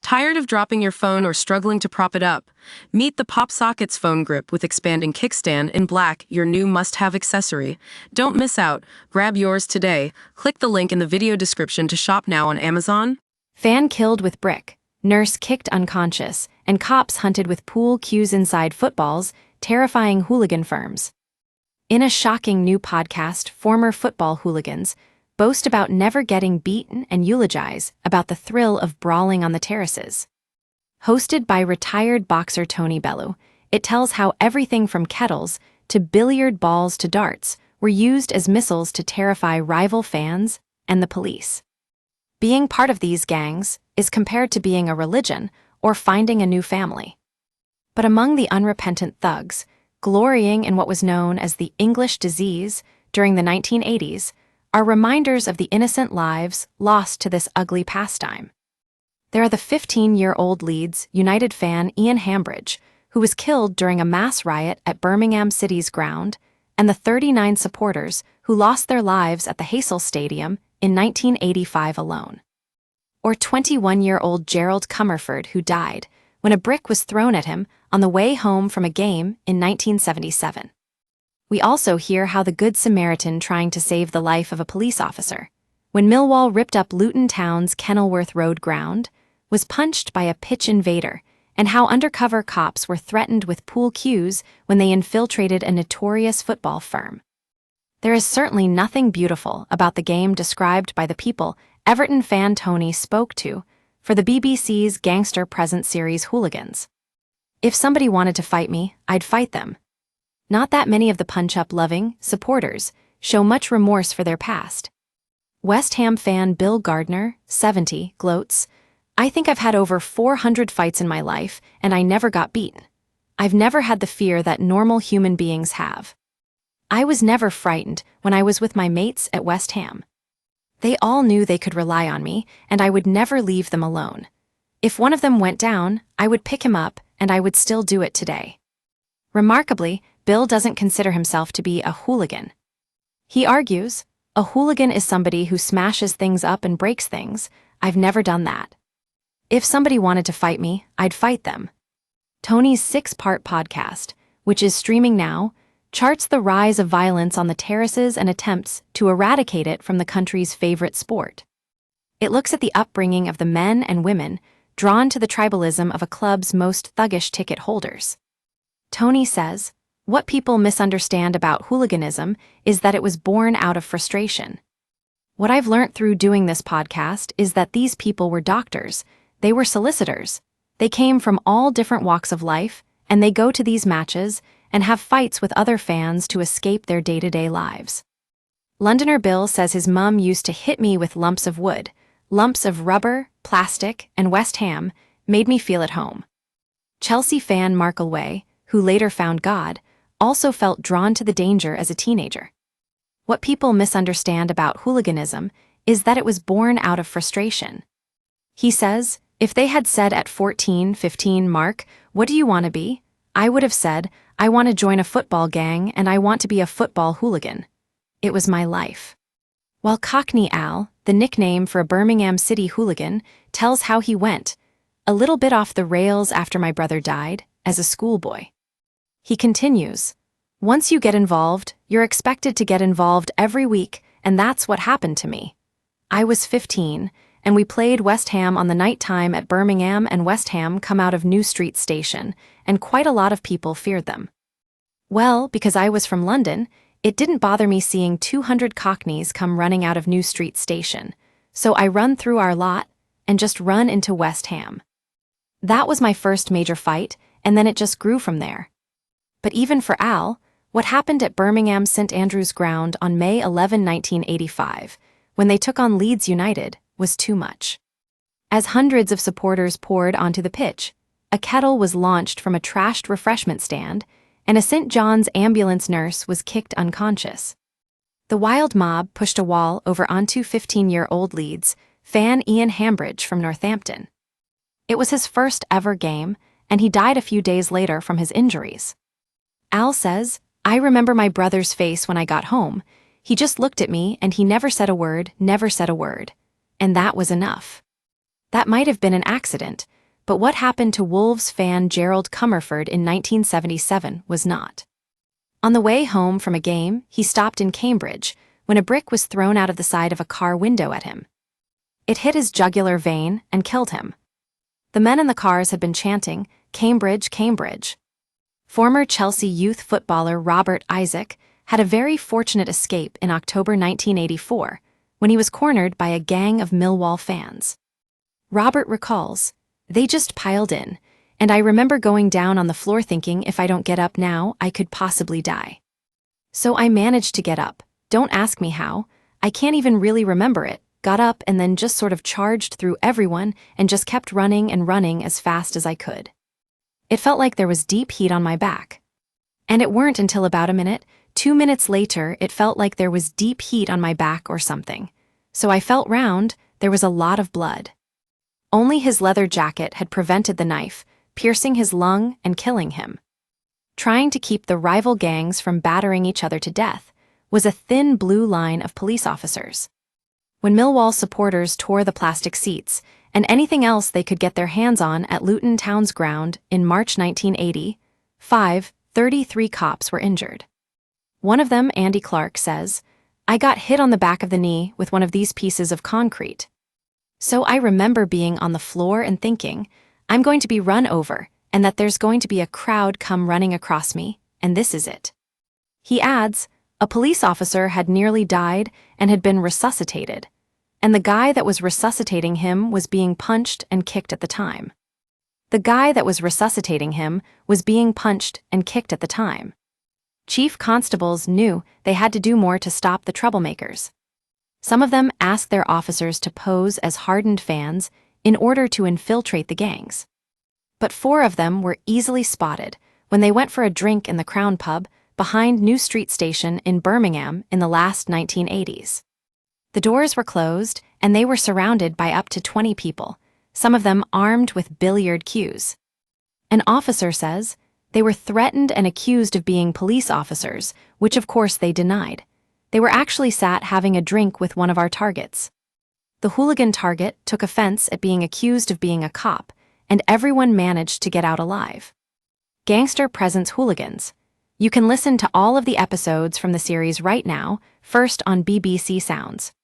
Tired of dropping your phone or struggling to prop it up? Meet the PopSockets phone grip with expanding kickstand in black, your new must-have accessory. Don't miss out. Grab yours today. Click the link in the video description to shop now on Amazon. Fan killed with brick, nurse kicked unconscious, and cops hunted with pool cues inside footballs, terrifying hooligan firms. In a shocking new podcast, former football hooligans boast about never getting beaten and eulogize about the thrill of brawling on the terraces. Hosted by retired boxer Tony Bellew, it tells how everything from kettles to billiard balls to darts were used as missiles to terrify rival fans and the police. Being part of these gangs is compared to being a religion or finding a new family. But among the unrepentant thugs, glorying in what was known as the English disease during the 1980s, are reminders of the innocent lives lost to this ugly pastime. There are the 15-year-old Leeds United fan Ian Hambridge, who was killed during a mass riot at Birmingham City's ground, and the 39 supporters who lost their lives at the Heysel Stadium in 1985 alone. Or 21-year-old Gerald Comerford, who died when a brick was thrown at him on the way home from a game in 1977. We also hear how the Good Samaritan trying to save the life of a police officer, when Millwall ripped up Luton Town's Kenilworth Road ground, was punched by a pitch invader, and how undercover cops were threatened with pool cues when they infiltrated a notorious football firm. There is certainly nothing beautiful about the game described by the people Everton fan Tony spoke to for the BBC's Gangster Present series Hooligans. If somebody wanted to fight me, I'd fight them. Not that many of the punch-up-loving supporters show much remorse for their past. West Ham fan Bill Gardner, 70, gloats, "I think I've had over 400 fights in my life, and I never got beaten. I've never had the fear that normal human beings have. I was never frightened when I was with my mates at West Ham. They all knew they could rely on me, and I would never leave them alone. If one of them went down, I would pick him up, and I would still do it today." Remarkably, Bill doesn't consider himself to be a hooligan. He argues, "A hooligan is somebody who smashes things up and breaks things. I've never done that. If somebody wanted to fight me, I'd fight them." Tony's 6-part podcast, which is streaming now, charts the rise of violence on the terraces and attempts to eradicate it from the country's favorite sport. It looks at the upbringing of the men and women drawn to the tribalism of a club's most thuggish ticket holders. Tony says, "What people misunderstand about hooliganism is that it was born out of frustration. What I've learned through doing this podcast is that these people were doctors, they were solicitors, they came from all different walks of life, and they go to these matches and have fights with other fans to escape their day-to-day lives. Londoner Bill says his mum used to hit me with lumps of wood, lumps of rubber, plastic, and West Ham made me feel at home." Chelsea fan Markleway, who later found God, also felt drawn to the danger as a teenager. What people misunderstand about hooliganism is that it was born out of frustration. He says, "If they had said at 14, 15, Mark, what do you want to be? I would have said, I want to join a football gang and I want to be a football hooligan. It was my life." While Cockney Al, the nickname for a Birmingham City hooligan, tells how he went a little bit off the rails after my brother died as a schoolboy. He continues, "Once you get involved, you're expected to get involved every week, and that's what happened to me. I was 15, and we played West Ham on the night time at Birmingham, and West Ham come out of New Street Station, and quite a lot of people feared them. Well, because I was from London, it didn't bother me seeing 200 Cockneys come running out of New Street Station, so I run through our lot and just run into West Ham. That was my first major fight, and then it just grew from there." But even for Al, what happened at Birmingham St Andrew's ground on May 11, 1985, when they took on Leeds United, was too much. As hundreds of supporters poured onto the pitch, a kettle was launched from a trashed refreshment stand, and a St John's ambulance nurse was kicked unconscious. The wild mob pushed a wall over onto 15-year-old Leeds fan Ian Hambridge from Northampton. It was his first ever game, and he died a few days later from his injuries. Al says, "I remember my brother's face when I got home. He just looked at me and he never said a word, never said a word. And that was enough. That might have been an accident, But what happened to Wolves fan Gerald Comerford in 1977 was not. On the way home from a game, he stopped in Cambridge when a brick was thrown out of the side of a car window at him. It hit his jugular vein and killed him. The men in the cars had been chanting, "Cambridge, Cambridge." Former Chelsea youth footballer Robert Isaac had a very fortunate escape in October 1984 when he was cornered by a gang of Millwall fans. Robert recalls, "They just piled in, and I remember going down on the floor thinking if I don't get up now, I could possibly die. So I managed to get up. Don't ask me how. I can't even really remember it. Got up and then just sort of charged through everyone and just kept running and running as fast as I could. It felt like there was deep heat on my back. And it weren't until about a minute, 2 minutes later, it felt like there was deep heat on my back or something. So I felt round, there was a lot of blood. Only his leather jacket had prevented the knife, piercing his lung and killing him. Trying to keep the rival gangs from battering each other to death was a thin blue line of police officers. When Millwall supporters tore the plastic seats and anything else they could get their hands on at Luton Town's ground in March 1980, 33 cops were injured. One of them, Andy Clark, says, "I got hit on the back of the knee with one of these pieces of concrete. So I remember being on the floor and thinking, I'm going to be run over and that there's going to be a crowd come running across me, and this is it." He adds, a police officer had nearly died and had been resuscitated, and the guy that was resuscitating him was being punched and kicked at the time. Chief constables knew they had to do more to stop the troublemakers. Some of them asked their officers to pose as hardened fans in order to infiltrate the gangs. But 4 of them were easily spotted when they went for a drink in the Crown pub behind New Street Station in Birmingham in the last 1980s. The doors were closed and they were surrounded by up to 20 people, some of them armed with billiard cues. An officer says they were threatened and accused of being police officers, which of course they denied. They were actually sat having a drink with one of our targets. The hooligan target took offense at being accused of being a cop, and everyone managed to get out alive. Gangster Presents Hooligans. You can listen to all of the episodes from the series right now, first on BBC Sounds.